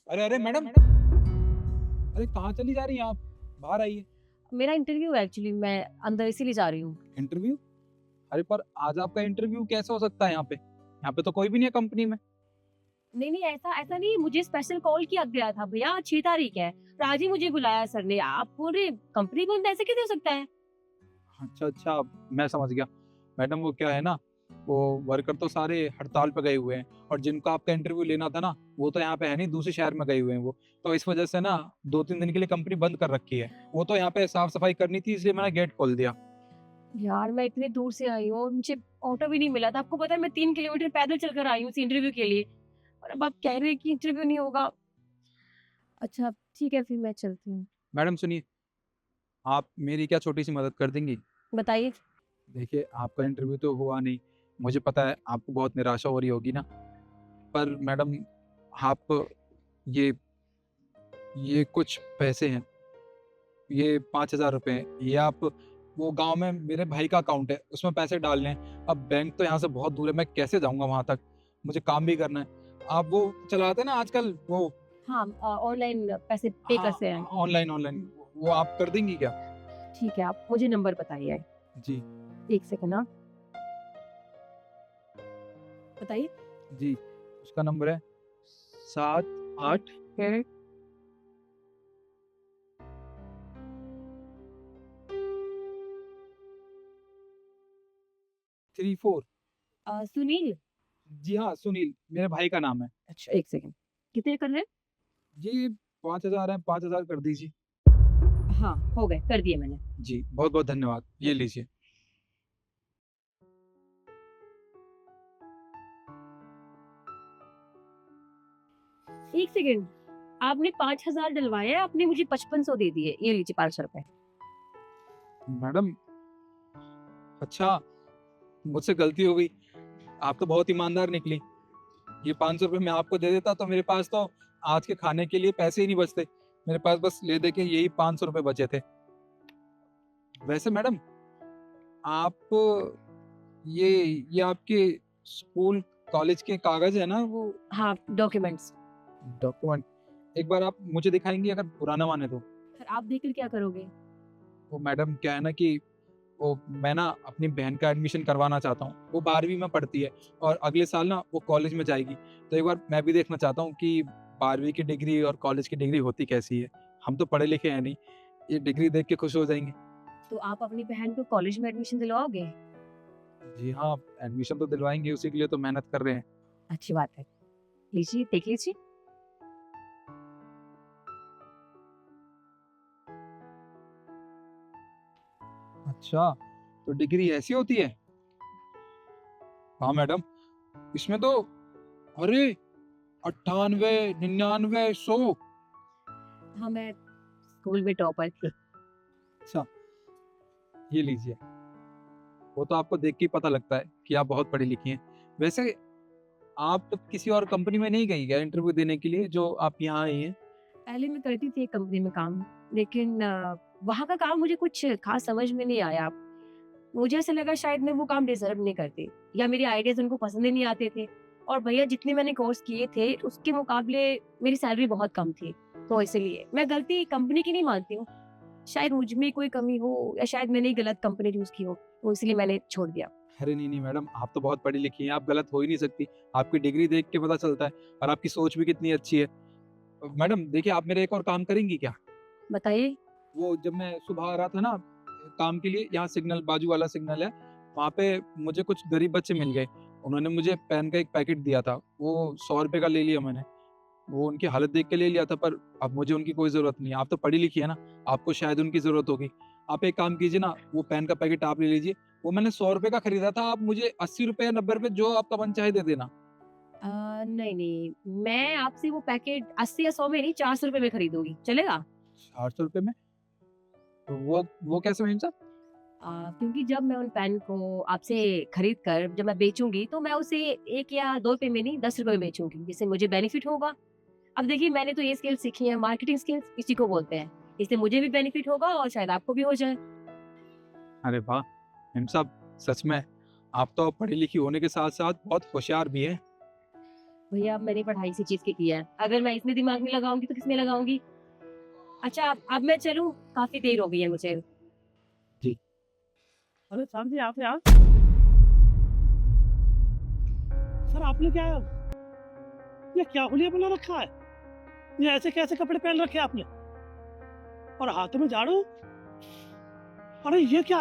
अरे अरे मैडम, अरे कहाँ चली जा रही हैं आप? बाहर आइए। मेरा इंटरव्यू है एक्चुअली, मैं अंदर इसीलिए जा रही हूँ। इंटरव्यू? अरे पर आज आपका इंटरव्यू कैसे हो सकता है यहाँ पे? यहाँ पे तो कोई भी नहीं है कंपनी में। नहीं नहीं, ऐसा ऐसा नहीं, मुझे स्पेशल कॉल किया गया था भैया, 6 तारीख है और आज ही मुझे बुलाया सर ने। आप पूरे कंपनी बंद ऐसे कैसे हो सकता है? अच्छा अच्छा, मैं समझ गया। मैडम वो क्या है ना, वो वर्कर तो सारे हड़ताल पे गए हुए हैं, और जिनका आपका इंटरव्यू लेना था ना, वो तो यहाँ पे है नहीं, दूसरे शहर में गए हुए हैं वो। तो इस वजह से ना 2-3 दिन के लिए कंपनी बंद कर रखी है। वो तो यहाँ पे साफ सफाई करनी थी, इसलिए मैंने गेट खोल दिया। यार मैं इतनी दूर से आई हूँ और मुझे ऑटो भी नहीं मिला था। आपको पता है मैं 3 किलोमीटर पैदल चलकर आई हूँ इस इंटरव्यू के लिए, और अब आप कह रहे हैं कि इंटरव्यू नहीं होगा। अच्छा ठीक है, फिर मैं चलती हूँ। मैडम सुनिए, आप मेरी क्या छोटी सी मदद कर देंगी? बताइए। देखिए आपका इंटरव्यू तो हुआ नहीं, मुझे पता है आपको बहुत निराशा हो रही होगी ना। पर मैडम, आप ये ये कुछ पैसे हैं, ये 5,000 रुपये हैं, ये आप वो गांव में मेरे भाई का अकाउंट है, उसमें पैसे डालने हैं। अब बैंक तो यहाँ से बहुत दूर है, मैं कैसे जाऊंगा वहां तक? मुझे काम भी करना है। आप वो चलाते हैं ना आजकल वो, हाँ, ऑनलाइन पैसे पे कर हाँ, सकते हैं। ऑनलाइन ऑनलाइन, वो आप कर देंगी क्या? ठीक है, आप मुझे नंबर बताइए। जी। एक सेकंड ना, बताइए। जी, उसका नंबर है 7 8 हम्म। 34। सुनील। जी हाँ, सुनील मेरे भाई का नाम है। अच्छा एक सेकंड, कितने कर रहे जी 5,000 है, 5,000 कर दीजिए। हैं? हाँ, हो गए, कर दिए मैंने। जी बहुत बहुत धन्यवाद, ये लीजिए। एक सेकंड, आपने 5,000 डलवाए हैं, आपने मुझे 5500 दे दिए। ये लीजिए 500 रुपए। मैडम, अच्छा, मुझसे गलती हो गई। आप तो बहुत ईमानदार निकली। ये 500 रुपये मैं आपको दे देता तो मेरे पास तो आज के खाने के लिए पैसे ही नहीं बचते। मेरे पास बस ले दे के यही 500 रुपये बचे थे। वैसे मैडम, आप ये ये आपके स्कूल कॉलेज के कागज है ना, वो हाँ, डॉक्यूमेंट्स। डॉक्यूमेंट, एक बार आप मुझे दिखाएंगी अगर पुराना माने तो? फिर आप देखकर क्या करोगे? वो मैडम क्या है ना कि वो मैं ना अपनी बहन का एडमिशन करवाना चाहता हूँ। वो 12वीं में पढ़ती है और अगले साल ना वो कॉलेज में जाएगी। तो एक बार मैं भी देखना चाहता हूँ कि 12वीं की डिग्री और कॉलेज की डिग्री होती कैसी है। हम तो पढ़े लिखे हैं नहीं, ये डिग्री देख के खुश हो जाएंगे। तो आप अपनी बहन को कॉलेज में एडमिशन दिलवाओगे? जी हाँ, एडमिशन तो दिलवाएंगे, उसी के लिए तो मेहनत कर रहे हैं। अच्छी बात है, लीजिए देख लीजिए। अच्छा, तो डिग्री ऐसी होती है? हाँ मैडम, इसमें तो, अरे 98, 99, 100। हाँ, मैं स्कूल में टॉपर थी। अच्छा, ये लीजिए। वो तो आपको देख के ही पता लगता है कि आप बहुत पढ़ी लिखी हैं। वैसे आप तो किसी और कंपनी में नहीं गई क्या इंटरव्यू देने के लिए, जो आप यहाँ आई हैं? पहले मैं करती थी एक कंपनी में काम, लेकिन वहाँ का काम मुझे कुछ खास समझ में नहीं आया। मुझे ऐसा लगा शायद मैं वो काम डिजर्व नहीं करती, या मेरे आइडियाज उनको पसंद ही नहीं आते थे। और भैया जितने मैंने कोर्स किए थे उसके मुकाबले मेरी सैलरी बहुत कम थी। तो इसलिए मैं गलती कंपनी की नहीं मानती हूँ, शायद मुझ में कोई कमी हो या शायद मैंने गलत कंपनी चूज की हो, तो इसलिए मैंने छोड़ दिया। अरे नहीं नहीं मैडम, आप तो बहुत पढ़ी लिखी हैं, आप गलत हो ही नहीं सकती। आपकी डिग्री देख के पता चलता है, और आपकी सोच भी कितनी अच्छी है। मैडम देखिए, आप मेरा एक और काम करेंगी क्या? बताइए। वो जब मैं सुबह आ रहा था ना काम के लिए, यहाँ सिग्नल, बाजू वाला सिग्नल है, वहाँ पे मुझे कुछ गरीब बच्चे मिल गए। उन्होंने मुझे पेन का एक पैकेट दिया था, वो 100 रुपए का ले लिया मैंने। वो उनकी हालत देख के ले लिया था, पर अब मुझे उनकी कोई जरूरत नहीं है। आप तो पढ़ी लिखी है ना, आपको शायद उनकी जरूरत होगी। आप एक काम कीजिए ना, वो पेन का पैकेट आप ले लीजिए। वो मैंने 100 रुपए का खरीदा था, आप मुझे 80 रुपए या 90 रुपए, जो आपका मन चाहे दे देना। नहीं नहीं, मैं आपसे वो पैकेट 80 या 100 में नहीं, 400 रुपए में खरीदूंगी, चलेगा? 400 रुपए में? तो वो कैसे मैम साहब? क्योंकि जब मैं उन पेन को आपसे खरीद कर जब मैं बेचूंगी तो मैं उसे 1 या 2 रुपए में नहीं, 10 रुपए में बेचूंगी, जिससे मुझे बेनिफिट होगा। अब देखिए मैंने तो ये स्किल सीखी है, मार्केटिंग स्किल्स इसी को बोलते हैं। इससे मुझे भी बेनिफिट होगा और शायद आपको भी हो जाए। अरे वाह मैम साहब, सच में आप तो पढ़ी लिखी होने के साथ साथ बहुत होशियार भी हैं। भैया अब मैंने पढ़ाई इसी चीज की की है, अगर मैं इसमें दिमाग नहीं लगाऊंगी तो किसमें लगाऊंगी। अच्छा अब मैं चलूं, काफी देर हो गई है मुझे। अरे सर जी आप यार, सर आपने क्या ये क्या हुलिया बना रखा है? ये ऐसे कैसे कपड़े पहन रखे हैं आपने? और हाथ में झाड़ू? अरे ये क्या?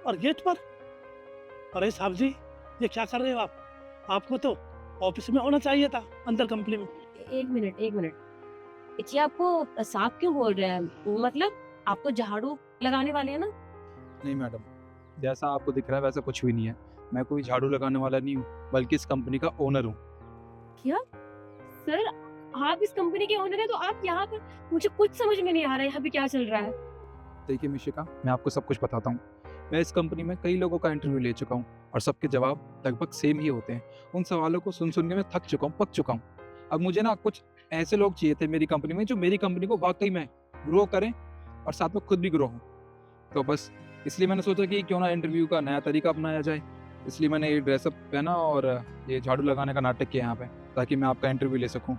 और गेट पर? अरे साहब जी, ये क्या कर रहे हो आप? आपको तो ऑफिस में होना चाहिए था, अंदर कंपनी में। एक मिनट एक मिनट, जी आपको साहब क्यों बोल रहे हैं? मतलब आप तो झाड़ू लगाने वाले हैं ना? नहीं मैडम, जैसा आपको दिख रहा है वैसा कुछ भी नहीं है। मैं कोई झाड़ू लगाने वाला नहीं हूँ, बल्कि इस कंपनी का ओनर हूँ। क्या सर, आप इस कंपनी के ओनर हैं तो आप यहाँ पर? मुझे कुछ समझ में नहीं आ रहा है यहाँ पे क्या चल रहा है। देखिए मिशिका, मैं आपको सब कुछ बताता हूँ। मैं इस कंपनी में कई लोगों का इंटरव्यू ले चुका हूँ और सबके जवाब लगभग सेम ही होते हैं। उन सवालों को सुन सुन के मैं थक चुका हूँ, पक चुका हूँ। अब मुझे ना कुछ ऐसे लोग चाहिए थे मेरी कंपनी में जो मेरी कंपनी को वाकई में ग्रो करें और साथ में खुद भी ग्रो हों। तो बस इसलिए मैंने सोचा कि क्यों ना इंटरव्यू का नया तरीका अपनाया जाए। इसलिए मैंने ये ड्रेसअप पहना और ये झाड़ू लगाने का नाटक किया यहाँ पे, ताकि मैं आपका इंटरव्यू ले सकूँ।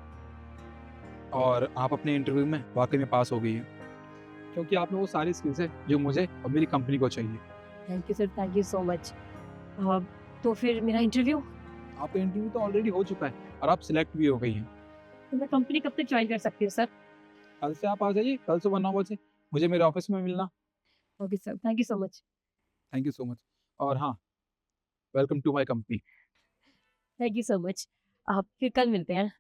और आप अपने इंटरव्यू में वाकई में पास हो गई है, क्योंकि आप में वो सारी स्किल्स है जो मुझे और मेरी कंपनी को चाहिए। Thank you sir, thank you so much. तो फिर मेरा इंटरव्यू? आपका इंटरव्यू तो ऑलरेडी हो चुका है और आप सिलेक्ट भी हो गई हैं। तो मैं कंपनी कब तक ज्वाइन कर सकती हूँ सर? कल से आप आ जाइए, कल सुबह 9 बजे मुझे मेरे ऑफिस में मिलना। Okay sir, thank you so much. Thank you so much. और हाँ, welcome to my company. Thank you so much. आप फिर कल मिलते हैं।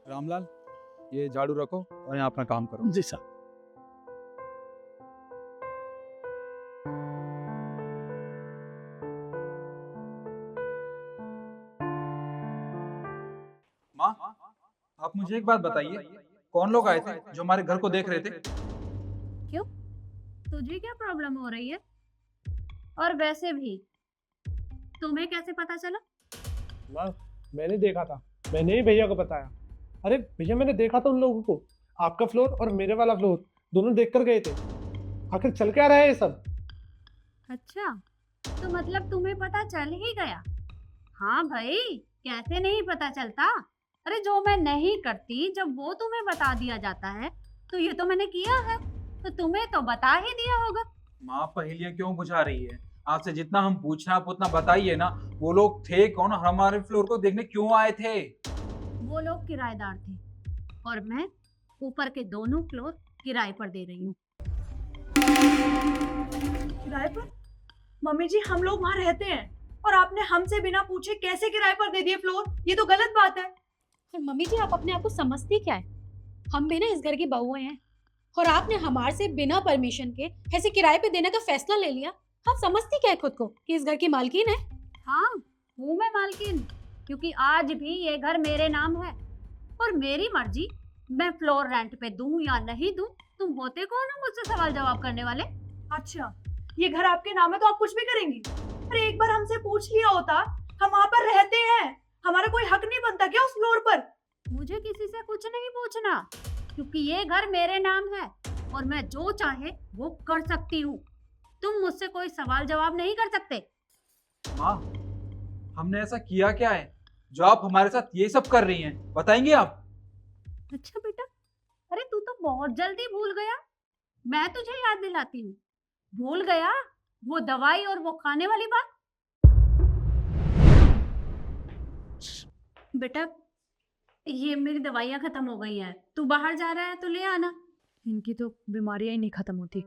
रामलाल, ये झाड़ू रखो और यहाँ अपना काम करो। जी सर। माँ, आप मुझे एक बात बताइए, कौन लोग आए थे जो हमारे घर को देख रहे थे? क्यों? तुझे क्या प्रॉब्लम हो रही है? और वैसे भी तुम्हें कैसे पता चला? माँ, मैंने देखा था, मैंने ही भैया को बताया। अरे भैया, मैंने देखा था उन लोगों को, आपका फ्लोर और मेरे वाला फ्लोर दोनों देख कर गए थे। आखिर चल क्या रहा है ये सब? अच्छा, तो मतलब तुम्हें पता चल ही गया। हाँ भाई, कैसे नहीं पता चलता? अरे जो मैं नहीं करती जब वो तुम्हें बता दिया जाता है, तो ये तो मैंने किया है, तो तुम्हें तो बता ही दिया होगा। माँ, पहेलियां क्यों बुझा रही है? आपसे जितना हम पूछे आप उतना बताइए ना। वो लोग थे कौन, हमारे फ्लोर को देखने क्यों आए थे? वो लोग किराएदार थे और मैं ऊपर के दोनों फ्लोर किराए पर दे रही हूँ। किराए पर? मम्मी जी, हम लोग वहाँ रहते हैं और आपने हमसे बिना पूछे कैसे किराए पर दे दिए फ्लोर? ये तो गलत बात है। पर मम्मी जी, आप अपने आप को समझती क्या है? हम भी ना इस घर की बहुएं हैं और आपने हमारे से बिना परमिशन के ऐसे किराए पे देने का फैसला ले लिया। आप समझती क्या है खुद को कि इस घर की मालकिन है? हाँ, हूँ मैं मालकिन, क्योंकि आज भी ये घर मेरे नाम है और मेरी मर्जी। मैं फ्लोर रेंट पे दूं या नहीं दूं, तुम होते कौन हो मुझसे सवाल जवाब करने वाले? अच्छा, ये घर आपके नाम है तो आप कुछ भी करेंगी? अरे एक बार हमसे पूछ लिया होता, हम वहाँ पर रहते हैं, हमारा कोई हक नहीं बनता क्या उस फ्लोर पर? मुझे किसी से कुछ नहीं पूछना, क्योंकि ये घर मेरे नाम है और मैं जो चाहे वो कर सकती हूँ। तुम मुझसे कोई सवाल जवाब नहीं कर सकते। माँ, हमने ऐसा किया क्या है जो आप हमारे साथ ये सब कर रही हैं? बताएंगे आप? अच्छा बेटा, अरे तू तो बहुत जल्दी भूल गया। मैं तुझे याद दिलाती हूँ। भूल गया वो दवाई और वो खाने वाली बात? बेटा, ये मेरी दवाइयाँ खत्म हो गई हैं, तू बाहर जा रहा है तो ले आना। इनकी तो बीमारियां ही नहीं खत्म होती।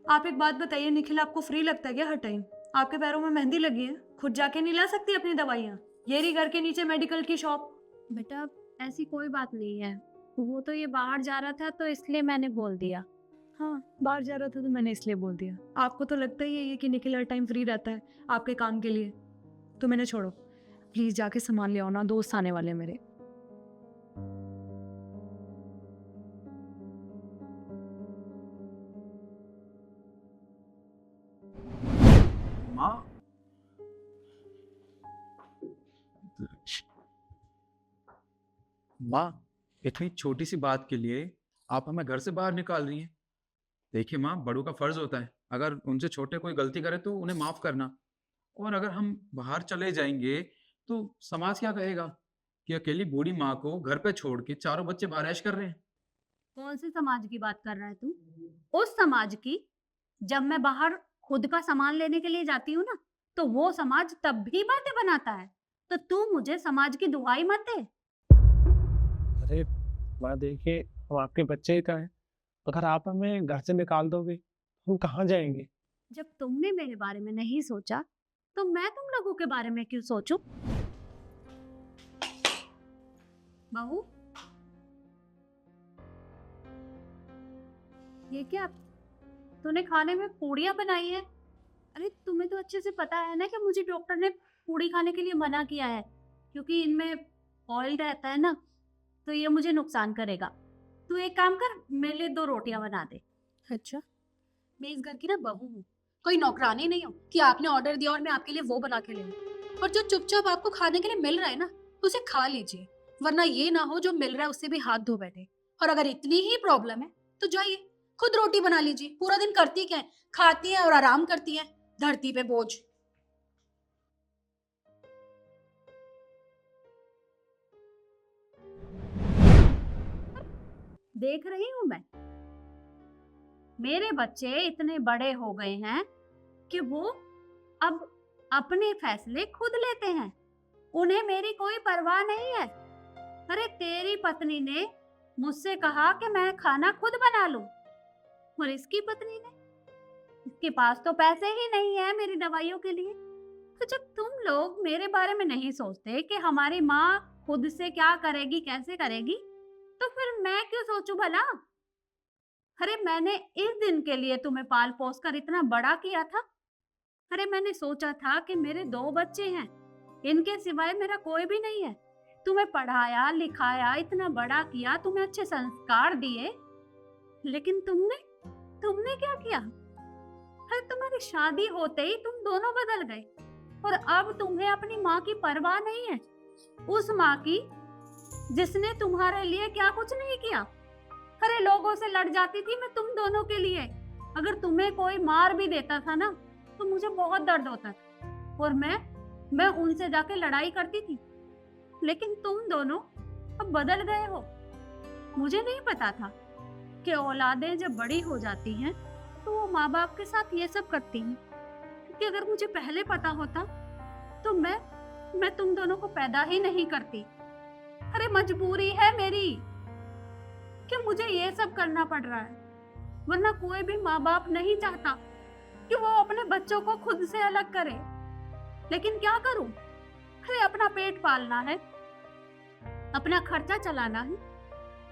आप एक बात बताइए, निखिल आपको फ्री लगता है क्या हर टाइम? आपके पैरों में मेहंदी लगी है, खुद जाके नहीं ला सकती अपनी दवाइयाँ? ये रही घर के नीचे मेडिकल की शॉप। बेटा, ऐसी कोई बात नहीं है, वो तो ये बाहर जा रहा था तो इसलिए मैंने बोल दिया। हाँ, बाहर जा रहा था तो मैंने इसलिए बोल दिया। आपको तो लगता ही है ये कि निखिल हर टाइम फ्री रहता है आपके काम के लिए। तो मैंने छोड़ो, प्लीज जाके सामान ले आओ ना, दोस्त आने वाले हैं मेरे। माँ, माँ, इतनी छोटी सी बात के लिए आप हमें घर से बाहर निकाल रही हैं। देखिए माँ, बड़ों का फर्ज होता है, अगर उनसे छोटे कोई गलती करे तो उन्हें माफ करना। और अगर हम बाहर चले जाएंगे तो समाज क्या कहेगा कि अकेली बूढ़ी माँ को घर पे छोड़ के चारों बच्चे बाहर ऐश कर रहे हैं। कौन से समाज की बात कर रहा है तू? उस समाज की। जब मैं बाहर खुद का सामान लेने के लिए जाती हूँ ना, तो वो समाज तब भी बातें बनाता है। तो तू मुझे समाज की दुहाई मत दे। अरे माँ देखिए, हम आपके बच्चे ही तो हैं। अगर आप हमें घर से निकाल दोगे हम कहाँ जाएंगे? जब तुमने मेरे बारे में नहीं सोचा तो मैं तुम लोगों के बारे में क्यों सोचूं? बहू, ये क्या? तूने खाने में पूड़ियाँ बनाई है? अरे तुम्हें तो अच्छे से पता है ना कि मुझे डॉक्टर ने पूड़ी खाने के लिए मना किया है, क्योंकि इनमें ऑयल रहता है ना, तो ये मुझे नुकसान करेगा। तू एक काम कर, मेरे लिए 2 रोटियां बना दे। अच्छा, मैं इस घर की ना बहू हूँ, कोई नौकरानी नहीं हूँ कि आपने ऑर्डर दिया और मैं आपके लिए वो बना के ले लूँ। और जो चुपचाप आपको खाने के लिए मिल रहा है ना, उसे खा लीजिए, वरना ये ना हो जो मिल रहा है उससे भी हाथ धो बैठे। और अगर इतनी ही प्रॉब्लम है तो जाइए खुद रोटी बना लीजिए। पूरा दिन करती क्या है? खाती है और आराम करती है, धरती पे बोझ। देख रही हूँ मैं, मेरे बच्चे इतने बड़े हो गए हैं कि वो अब अपने फैसले खुद लेते हैं। उन्हें मेरी कोई परवाह नहीं है। अरे तेरी पत्नी ने मुझसे कहा कि मैं खाना खुद बना लूं, और इसकी पत्नी ने, इसके पास तो पैसे ही नहीं है मेरी दवाइयों के लिए। तो जब तुम लोग मेरे बारे में नहीं सोचते कि हमारी माँ खुद से क्या करेगी, कैसे करेगी, तो फिर मैं क्यों सोचूं भला? अरे मैंने इस दिन के लिए तुम्हें पाल पोस कर इतना बड़ा किया था। अरे मैंने सोचा था कि मेरे 2 बच्चे हैं, इनके सिवाय मेरा कोई भी नहीं है। तुम्हें पढ़ाया लिखाया, इतना बड़ा किया, तुम्हें अच्छे संस्कार दिए, लेकिन तुमने क्या किया? अरे तुम्हारी शादी होते ही तुम दोनों बदल गए, और अब तुम्हें अपनी माँ की परवाह नहीं है। उस माँ की जिसने तुम्हारे लिए क्या कुछ नहीं किया। अरे लोगों से लड़ जाती थी मैं तुम दोनों के लिए। अगर तुम्हें कोई मार भी देता था ना, तो मुझे बहुत दर्द होता था, और मैं उनसे जाके लड़ाई करती थी। लेकिन तुम दोनों अब बदल गए हो। मुझे नहीं पता था कि औलादें जब बड़ी हो जाती हैं तो वो माँ बाप के साथ ये सब करती हैं, क्योंकि अगर मुझे पहले पता होता तो मैं तुम दोनों को पैदा ही नहीं करती। अरे मजबूरी है मेरी कि मुझे ये सब करना पड़ रहा है, वरना कोई भी माँ बाप नहीं चाहता कि वो अपने बच्चों को खुद से अलग करे। लेकिन क्या करूं? अरे अपना पेट पालना है, अपना खर्चा चलाना है,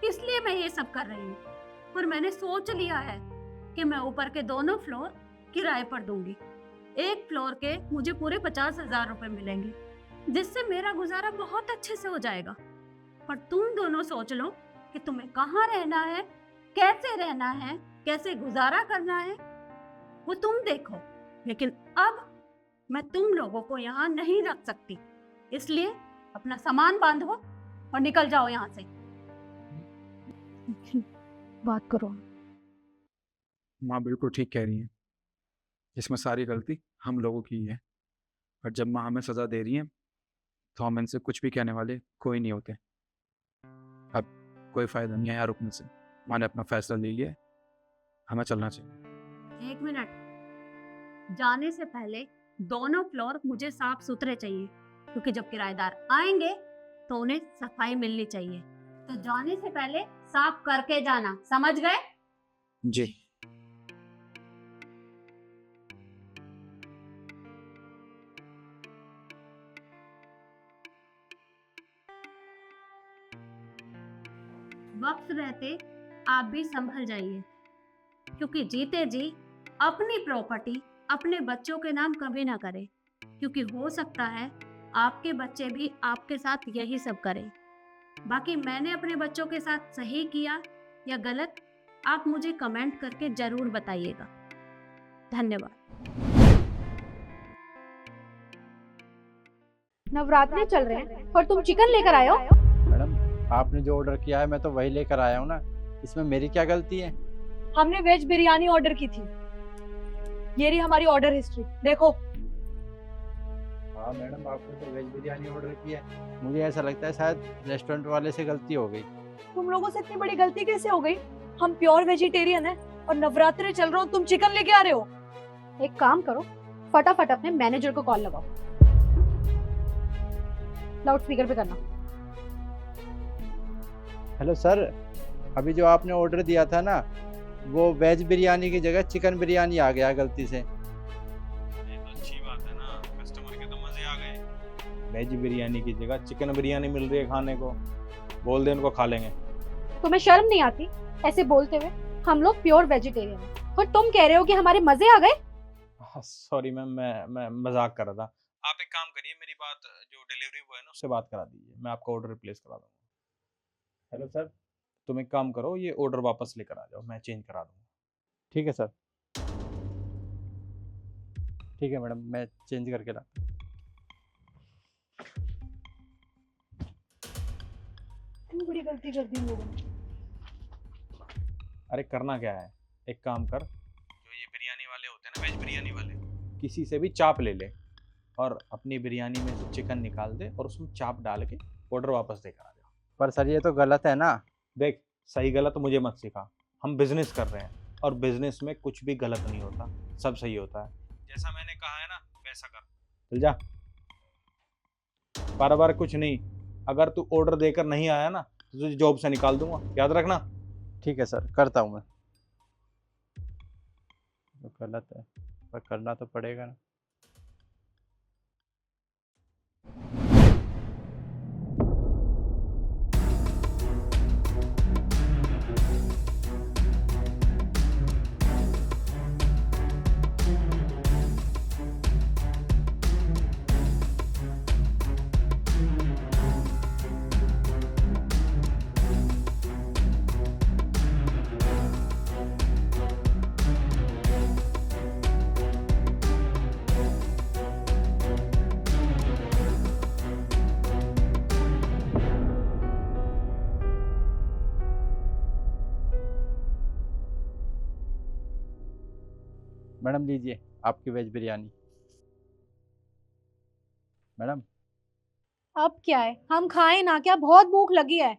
इसलिए मैं ये सब कर रही हूँ। और मैंने सोच लिया है कि मैं ऊपर के दोनों फ्लोर किराए पर दूंगी। एक फ्लोर के मुझे पूरे 50,000 रुपए मिलेंगे, जिससे मेरा गुजारा बहुत अच्छे से हो जाएगा। पर तुम दोनों सोच लो कि तुम्हें कहाँ रहना है, कैसे रहना है, कैसे गुजारा करना है, वो तुम देखो। लेकिन अब मैं तुम लोगों को यहाँ नहीं रख सकती, इसलिए अपना सामान बांधो और निकल जाओ यहाँ से। बात करो। माँ बिल्कुल ठीक कह रही हैं, इसमें सारी गलती हम लोगों की है। और जब माँ हमें सज़ा दे रही हैं तो हम इनसे कुछ भी कहने वाले कोई नहीं होते। अब कोई फ़ायदा नहीं है यहाँ रुकने से। माँ ने अपना फैसला ले लिया है, हमें चलना चाहिए। 1 मिनट, जाने से पहले दोनों फ्लोर मुझे साफ सुथरे चाहिए, क्योंकि जब किराएदार आएंगे तो उन्हें सफाई मिलनी चाहिए। तो जाने से पहले साफ करके जाना, समझ गए? जी। वक्त रहते आप भी संभल जाइए, क्योंकि जीते जी अपनी प्रॉपर्टी अपने बच्चों के नाम कभी ना करें, क्योंकि हो सकता है आपके बच्चे भी आपके साथ यही सब करें। बाकी मैंने अपने बच्चों के साथ सही किया या गलत, आप मुझे कमेंट करके जरूर बताइएगा। धन्यवाद। नवरात्रे चल रहे हैं और तुम चिकन लेकर आए हो? मैडम आपने जो ऑर्डर किया है मैं तो वही लेकर आया हूँ ना, इसमें मेरी क्या गलती है? हमने वेज बिरयानी ऑर्डर की थी। ये रही हमारी ऑर्डर हिस्ट्री, देखो। हाँ मैडम, आपने तो वेज बिरयानी ऑर्डर की है। मुझे ऐसा लगता है शायद रेस्टोरेंट वाले से गलती हो गई। तुम लोगों से इतनी बड़ी गलती कैसे हो गई? हम प्योर वेजिटेरियन है और नवरात्रि चल रहा हो, तुम चिकन लेके आ रहे हो। एक काम करो, फटाफट अपने मैनेजर को कॉल लगाओ। लाउड स्पीकर पे करना। हेलो सर, अभी जो आपने ऑर्डर दिया था ना, वो वेज बिरयानी की जगह चिकन बिरयानी आ गया गलती से। ये तो अच्छी बात है ना, कस्टमर के तो मजे आ गए। वेज बिरयानी की जगह चिकन बिरयानी मिल रही है खाने को, बोल दे उनको खा लेंगे। तुम्हें शर्म नहीं आती ऐसे बोलते हुए? हम लोग प्योर वेजिटेरियन हैं और तुम कह रहे हो कि हमारे मजे आ गए। सॉरी मैम, मैं मजाक कर रहा था। आप एक काम करिए, मेरी बात जो डिलीवरी बॉय है ना उससे बात करा दीजिए, मैं आपका ऑर्डर रिप्लेस करा दूंगा। Hello sir. तुम एक काम करो, ये ऑर्डर वापस लेकर आ जाओ, मैं चेंज करा दूंगा। ठीक है सर। ठीक है मैडम, मैं चेंज करके ला। इतनी बड़ी गलती कर दी हम लोगों ने। अरे करना क्या है, एक काम कर, जो ये बिरयानी वाले होते हैं ना, वेज बिरयानी वाले, किसी से भी चाप ले ले और अपनी बिरयानी में से चिकन निकाल दे और उसमें चाप डाल के ऑर्डर वापस देकर आ जाओ। पर सर ये तो गलत है ना। देख, सही गलत मुझे मत सिखा, हम बिजनेस कर रहे हैं और बिजनेस में कुछ भी गलत नहीं होता, सब सही होता है। जैसा मैंने कहा है ना वैसा कर, चल जा। बार बार कुछ नहीं, अगर तू ऑर्डर देकर नहीं आया ना तो तुझे जॉब से निकाल दूंगा, याद रखना। ठीक है सर, करता हूँ मैं। तो गलत है पर करना तो पड़ेगा ना। मैडम लीजिए आपकी वेज बिरयानी। मैडम, अब क्या है, हम खाएं ना क्या? बहुत भूख लगी है।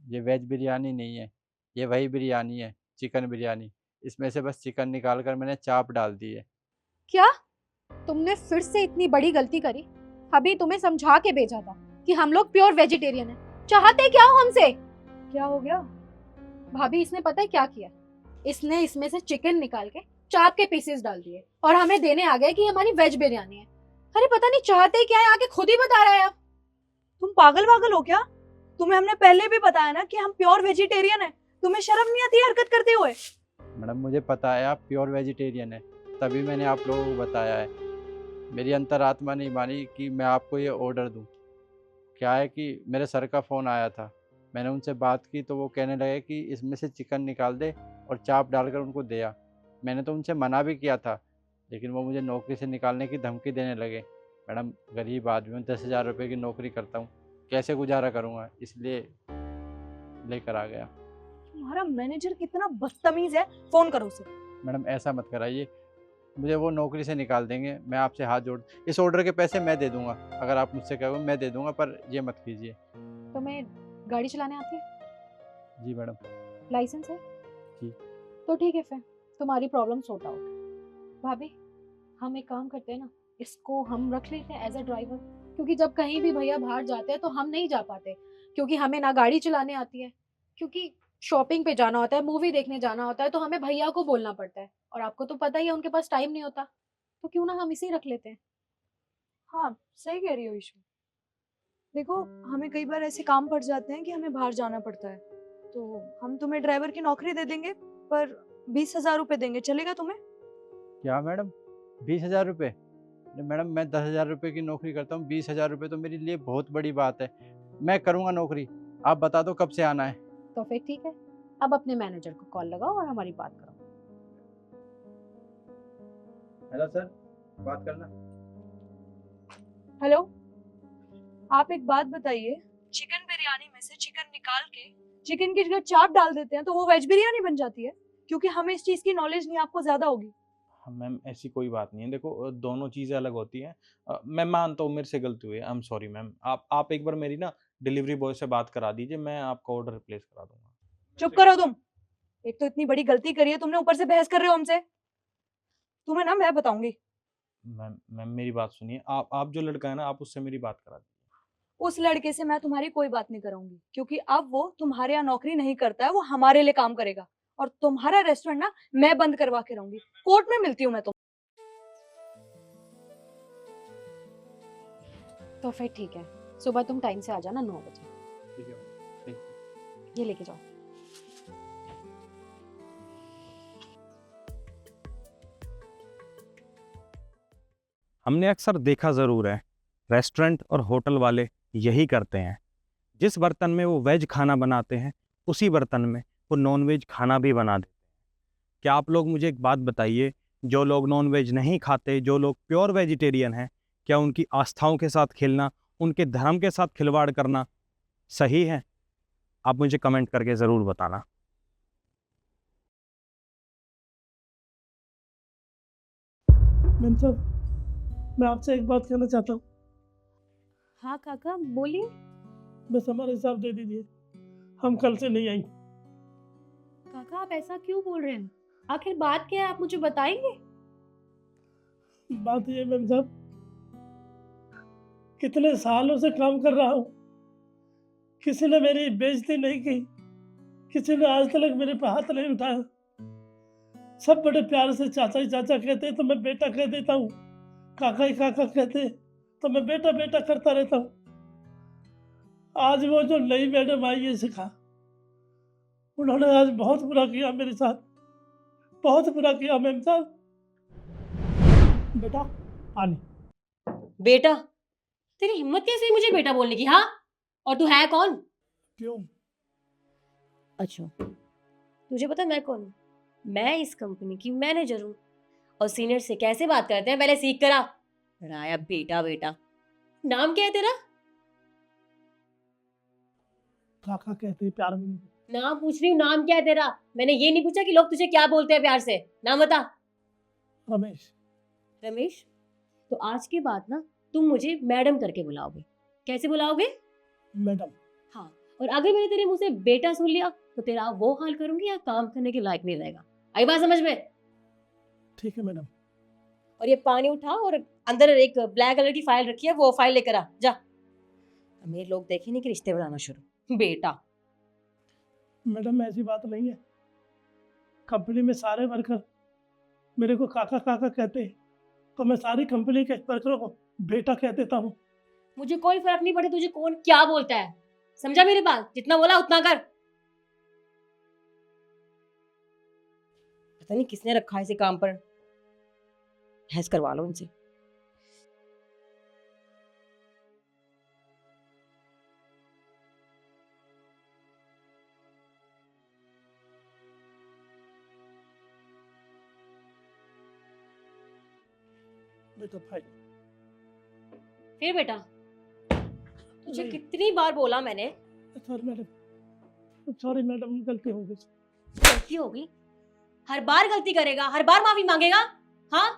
ये वेज बिरयानी नहीं है, ये वही बिरयानी है, चिकन बिरयानी। इसमें से बस चिकन निकाल कर मैंने चाप डाल दी है। क्या तुमने फिर से इतनी बड़ी गलती करी? अभी तुम्हें समझा के भेजा था कि हम लोग प्योर वेजिटेरियन हैं। चाहते क्या हो हमसे? क्या हो गया? भाभी, इसने पता है क्या किया? इसने इसमें से चिकन निकाल के चाप के पीसेस डाल दिए और हमें देने आ गए कि हमारी वेज बिरयानी है। अरे पता नहीं चाहते क्या है, आके खुद ही बता रहा है अब। तुम पागल वागल हो क्या? तुम्हें हमने पहले भी बताया ना कि हम प्योर वेजिटेरियन है। तुम्हें शर्म नहीं आती हरकत करते हुए? मैडम मुझे पता है आप प्योर वेजिटेरियन है, तभी मैंने आप लोगों को बताया है। मेरी अंतरात्मा नहीं मानी कि मैं आपको ये ऑर्डर दूं। क्या है कि मेरे सर का फ़ोन आया था, मैंने उनसे बात की तो वो कहने लगे कि इसमें से चिकन निकाल दे और चाप डालकर उनको दिया। मैंने तो उनसे मना भी किया था, लेकिन वो मुझे नौकरी से निकालने की धमकी देने लगे। मैडम गरीब आदमी हूँ, 10,000 रुपये की नौकरी करता हूँ, कैसे गुजारा करूँगा, इसलिए लेकर आ गया। तुम्हारा मैनेजर कितना बदतमीज है, फोन करो उसे। मैडम ऐसा मत कराइए, मुझे वो नौकरी से निकाल देंगे। मैं आपसे हाथ जोड़, इस ऑर्डर के पैसे मैं दे दूंगा, अगर आप मुझसे कहोगे मैं दे दूंगा, पर ये मत कीजिए। तुम्हें गाड़ी चलाने आती है? जी मैडम। लाइसेंस है? जी। तो ठीक है, फिर तुम्हारी प्रॉब्लम सॉर्ट आउट। भाभी, हम एक काम करते हैं ना, इसको हम रख लेते हैं एज अ ड्राइवर, क्योंकि जब कहीं भी भैया बाहर जाते हैं तो हम नहीं जा पाते, क्योंकि हमें ना गाड़ी चलाने आती है, क्योंकि शॉपिंग पे जाना होता है, मूवी देखने जाना होता है, तो हमें भैया को बोलना पड़ता है और आपको तो पता ही है उनके पास टाइम नहीं होता। तो क्यों ना हम इसे रख लेते हैं। हाँ सही कह रही हो ईशू। देखो हमें कई बार ऐसे काम पड़ जाते हैं कि हमें बाहर जाना पड़ता है, तो हम तुम्हें ड्राइवर की नौकरी दे देंगे, पर 20,000 रुपये देंगे, चलेगा तुम्हें? क्या मैडम 20,000 रुपये? मैडम मैं 10,000 रुपये की नौकरी करता हूँ, 20,000 रुपये तो मेरे लिए बहुत बड़ी बात है। मैं करूँगा नौकरी, आप बता दो कब से आना है। तो फिर ठीक है, अब अपने मैनेजर को कॉल लगाओ और हमारी बात करो। हेलो सर, बात करना। हेलो, आप एक बात बताइए, चिकन बिरयानी में से चिकन निकाल के चिकन की जगह चाप डाल देते हैं तो वो वेज बिरयानी बन जाती है? क्योंकि हमें इस चीज की नॉलेज नहीं, आपको ज्यादा होगी। मैम ऐसी कोई बात नहीं है, देखो दोनों चीज़ें अलग होती हैं। मैं मानता हूँ मेरे से गलती हुई है, आई एम सॉरी मैम। आप एक बार मेरी ना डिलीवरी बॉय से बात करा दीजिए, मैं आपका ऑर्डर रिप्लेस करा दूंगा। चुप करो तुम। एक तो इतनी बड़ी गलती करी है तुमने, ऊपर से बहस कर रहे हो हमसे। तुम्हें ना मैं बताऊंगी। मैम मैम मेरी बात सुनिए, आप जो लड़का है ना, आप उससे मेरी बात करा दीजिए। उस लड़के से मैं तुम्हारी कोई बात नहीं कराऊंगी, क्योंकि अब वो तुम्हारे यहाँ नौकरी नहीं करता है, वो हमारे लिए काम करेगा। और तुम्हारा रेस्टोरेंट ना मैं बंद करवा के रहूंगी। कोर्ट में मिलती हूँ मैं तुम। तो फिर ठीक है, सुबह तुम टाइम से आ जाना 9 बजे। ठीक है मैम, थैंक यू। ये लेके जाओ। हमने अक्सर देखा ज़रूर है, रेस्टोरेंट और होटल वाले यही करते हैं। जिस बर्तन में वो वेज खाना बनाते हैं उसी बर्तन में वो नॉन वेज खाना भी बना देते हैं। क्या आप लोग मुझे एक बात बताइए, जो लोग नॉन वेज नहीं खाते, जो लोग प्योर वेजिटेरियन हैं, क्या उनकी आस्थाओं के साथ खेलना, उनके धर्म के साथ खिलवाड़ करना सही है? आप मुझे कमेंट करके ज़रूर बताना। मैम साहब, मैं आपसे एक बात कहना चाहता हूँ। हाँ काका बोलिए। बस हमारा हिसाब दे दीजिए, हम कल से नहीं आएंगे। काका आप ऐसा क्यों बोल रहे हैं? आखिर बात क्या है, आप मुझे बताएंगे? बात ये मैम साहब, कितने सालों से काम कर रहा हूँ, किसी ने मेरी बेइज्जती नहीं की, किसी ने आज तक मेरे पे हाथ नहीं उठाया। सब बड़े प्यार से चाचा ही चाचा कहते तो मैं बेटा कह देता हूँ, काका ही काका कहते तो मैं बेटा बेटा करता रहता हूँ। आज वो जो नई मैडम आई है सिखा, उन्होंने आज बहुत बुरा किया मेरे साथ, बहुत बुरा किया मैम साहब। बेटा पानी। बेटा? तेरी हिम्मत कैसे हुई मुझे बेटा बोलने की? हाँ, और तू है कौन? क्यों? अच्छा, तुझे पता मैं कौन हूँ? मैं इस कंपनी की मैनेजर हूँ, और सीनियर से कैसे बात करते हैं पहले सीख कर आ। राया बेटा बेटा। नाम क्या है तेरा? काका कहते हैं प्यार में। नाम पूछ रही हूँ, नाम क्या है तेरा? मैंने ये नहीं पूछा कि लोग तुझे क्या बोलते हैं प्यार से। नाम बता। रमेश। रमेश? तो आज के बाद ना तुम मुझे मैडम करके बुलाओगे। कैसे बुलाओगे? मैडम। हाँ, और अगर मैंने तेरे मुंह से बेटा सुन लिया तो तेरा वो हाल करूंगी या काम करने के लायक नहीं रहेगा। आई बात समझ में? ठीक है मैडम। और ये पानी उठा और अंदर एक ब्लैक कलर की फाइल रखी है, वो फाइल लेकर आ जा। मेरे लोग देखे नहीं कि रिश्ते बनाना शुरू। बेटा। मैडम ऐसी बात नहीं है, कंपनी में सारे वर्कर मेरे को काका काका कहते हैं, तो मैं सारी कंपनी के वर्करों को बेटा कह देता हूँ। मुझे कोई फर्क नहीं पड़ता तुझे कौन क्या बोलता है, समझा मेरी बात? जितना बोला उतना कर। पता नहीं किसने रखा है इसे काम पर, हैस करवा लो इनसे। बेटा भाई। फिर बेटा तुझे कितनी बार बोला मैंने? सॉरी मैडम, सॉरी मैडम, गलती हो गई। गलती हो गई? हर बार गलती करेगा, हर बार माफी मांगेगा? हाँ,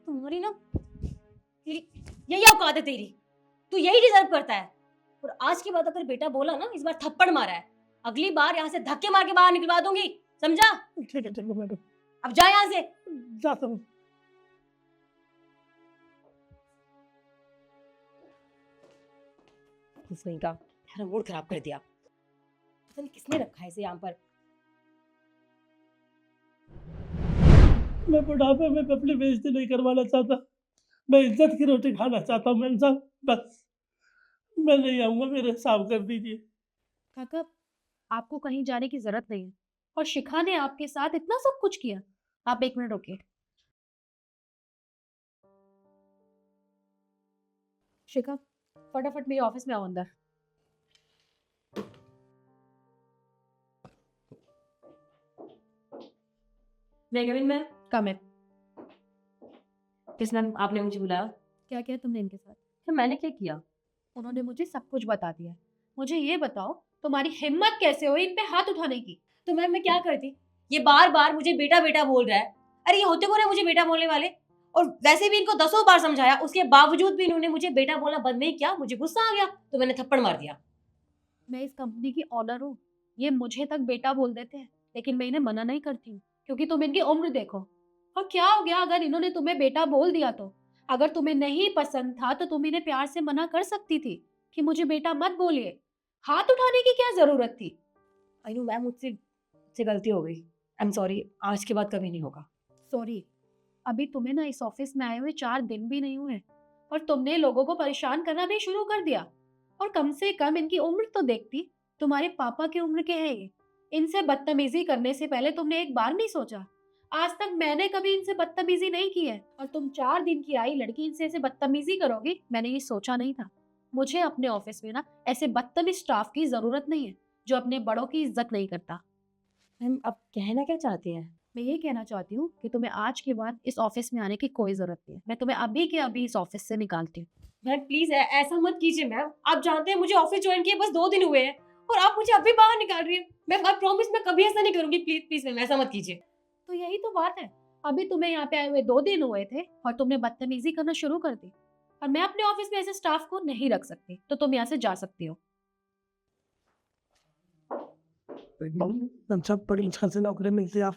तुम्हारी ना तेरी यही औकात है तेरी, तू यही डिजर्व करता है। और आज के बाद अगर बेटा बोला ना, इस बार थप्पड़ मारा है, अगली बार यहाँ से धक्के मार के बाहर निकलवा दूंगी, समझा? ठीक है मैडम। अब जा यहाँ से। जाता हूँ। का यार मूड खराब कर दिया, पता नहीं किसने रखा है इसे यहाँ पर। मैं बुढ़ापे में अपनी बेइज्जती नहीं करवाना चाहता, मैं इज्जत की रोटी खाना चाहता हूँ मैम साहब। बस मैं नहीं आऊँगा, मेरे हिसाब कर दीजिए। काका आपको कहीं जाने की जरूरत नहीं है, और शिखा ने आपके साथ इतना सब कुछ किया। आप 1 मिनट रुकिए। शिखा फटाफट मेरे ऑफिस में आओ अंदर। मैम कम है। किस मैम आपने मुझे बुलाया? क्या किया तुमने इनके साथ? तो मैंने क्या किया? उन्होंने मुझे सब कुछ बता दिया है। मुझे ये बताओ तुम्हारी हिम्मत कैसे हुई इन पे हाथ उठाने की? तो मैम मैं क्या करती? ये बार बार मुझे बेटा बेटा बोल रहा है। अरे ये होते कौन है मुझे बेटा बोलने वाले? और वैसे भी इनको 10 बार समझाया, उसके बावजूद भी इन्होंने मुझे बेटा बोलना बंद नहीं किया। मुझे गुस्सा आ गया तो मैंने थप्पड़ मार दिया। मैं इस कंपनी की ऑनर हूँ, ये मुझे तक बेटा बोल देते हैं, लेकिन मैं इन्हें मना नहीं करती हूँ, क्योंकि तुम इनकी उम्र देखो। और क्या हो गया अगर इन्होंने तुम्हें बेटा बोल दिया तो? अगर तुम्हें नहीं पसंद था तो तुम इन्हें प्यार से मना कर सकती थी कि मुझे बेटा मत बोलिए। हाथ उठाने की क्या जरूरत थी? आई नो मैम, मुझसे गलती हो गई। आई एम सॉरी, आज के बाद कभी नहीं होगा। सॉरी, अभी तुम्हें ना इस ऑफिस में आए हुए 4 दिन भी नहीं हुए और तुमने लोगों को परेशान करना भी शुरू कर दिया। और कम से कम इनकी उम्र तो देखती, तुम्हारे पापा की उम्र के हैं ये। इनसे बदतमीजी करने से पहले तुमने एक बार नहीं सोचा? आज तक मैंने कभी इनसे बदतमीजी नहीं की है, और तुम 4 दिन की आई लड़की इनसे ऐसे बदतमीजी करोगी, मैंने ये सोचा नहीं था। मुझे अपने ऑफिस में ना ऐसे बदतमीज स्टाफ की जरूरत नहीं है जो अपने बड़ों की इज्जत नहीं करता। मैम आप कहना क्या चाहती हैं? मैं ये कहना चाहती हूँ कि तुम्हें आज के बाद इस ऑफिस में आने की कोई जरूरत नहीं है। मैं तुम्हें अभी के अभी इस ऑफिस से निकालती हूँ। मैम प्लीज ऐसा मत कीजिए मैम। आप जानते हैं मुझे ऑफिस ज्वाइन किए बस 2 दिन हुए हैं और आप मुझे अभी बाहर निकाल रही हैं। मैं प्रॉमिस मैं कभी ऐसा नहीं करूंगी। प्लीज प्लीज मैम ऐसा मत कीजिए। तो यही तो बात है, अभी तुम्हें यहाँ पे आए हुए 2 दिन हुए थे और तुमने बदतमीजी करना शुरू कर दी, और मैं अपने ऑफिस में ऐसे स्टाफ को नहीं रख सकती, तो तुम यहाँ से जा सकती हो। मैम साहब बड़ी मुश्किल से नौकरी मिलती है। आप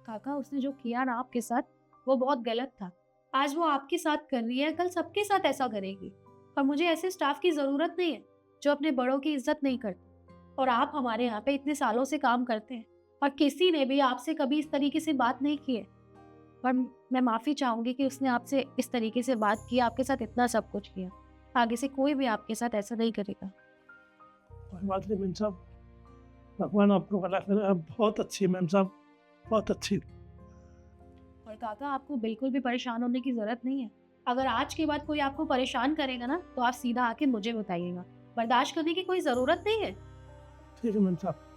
काका, उसने जो किया ना आपके साथ वो बहुत गलत था। आज वो आपके साथ कर रही है, कल सबके साथ ऐसा करेगी। और मुझे ऐसे स्टाफ की जरूरत नहीं है जो अपने बड़ों की इज्जत नहीं करते। और आप हमारे यहाँ पे इतने सालों से काम करते हैं और किसी ने भी आपसे कभी इस तरीके से बात नहीं की है। और मैं माफ़ी चाहूँगी कि उसने आपसे इस तरीके से बात की, आपके साथ इतना सब कुछ किया। आगे से कोई भी आपके साथ ऐसा नहीं करेगा। कोई बात नहीं मैम साहब, भगवान आपको भला करे। आप बहुत अच्छी है मैम साहब, बहुत अच्छी। और काका, आपको बिल्कुल भी परेशान होने की जरूरत नहीं है। अगर आज के बाद कोई आपको परेशान करेगा ना तो आप सीधा आके मुझे बताइएगा। बर्दाश्त करने की कोई जरूरत नहीं है। ठीक है मैम साहब।